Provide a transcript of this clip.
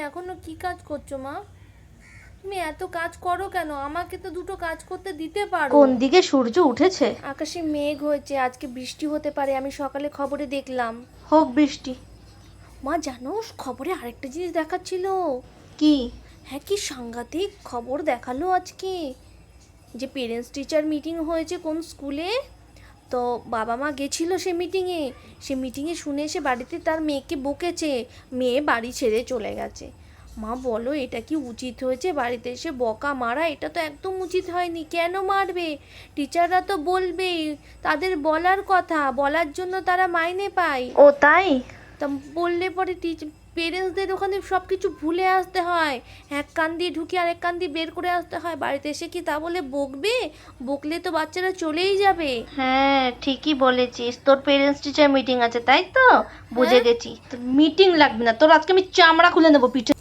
এখনো কি কাজ করছো মা? তুমি এত কাজ করো কেন? আমাকে তো দুটো কাজ করতে দিতে পারো। কোন দিকে সূর্য উঠেছে? আকাশে মেঘ হয়েছে, আজকে বৃষ্টি হতে পারে, আমি সকালে খবরে দেখলাম। হোক বৃষ্টি। মা জানো, খবরে আরেকটা জিনিস দেখাচ্ছিল। কি? হ্যাঁ, কি সাংঘাতিক খবর দেখালো আজকে। যে পেরেন্টস টিচার মিটিং হয়েছে কোন স্কুলে, তো বাবা মা গেছিলো সে মিটিংয়ে। সে মিটিংয়ে শুনে এসে বাড়িতে তার মেয়েকে বকেছে, মেয়ে বাড়ি ছেড়ে চলে গেছে। মা বলো, এটা কি উচিত হয়েছে? বাড়িতে এসে বকা মারা এটা তো একদম উচিত হয়নি। কেন মারবে? টিচাররা তো বলবেই, তাদের বলার কথা, বলার জন্য তারা মাইনে পায়। ও তাই? তা বললে পরে পেরেন্টসদের ওখানে সব কিছু ভুলে আসতে হয়, এক কান দিয়ে ঢুকে আর এক কান দিয়ে বের করে আসতে হয়। বাড়িতে এসে কি তা বলে বকবে? বকলে তো বাচ্চারা চলেই যাবে। হ্যাঁ ঠিকই বলেছিস, তোর পেরেন্টস টিচার মিটিং আছে তাই তো? বুঝে হ্যাঁ, গেছি। মিটিং লাগবে না তোর, আজকে আমি চামড়া খুলে নেবো পিঠে।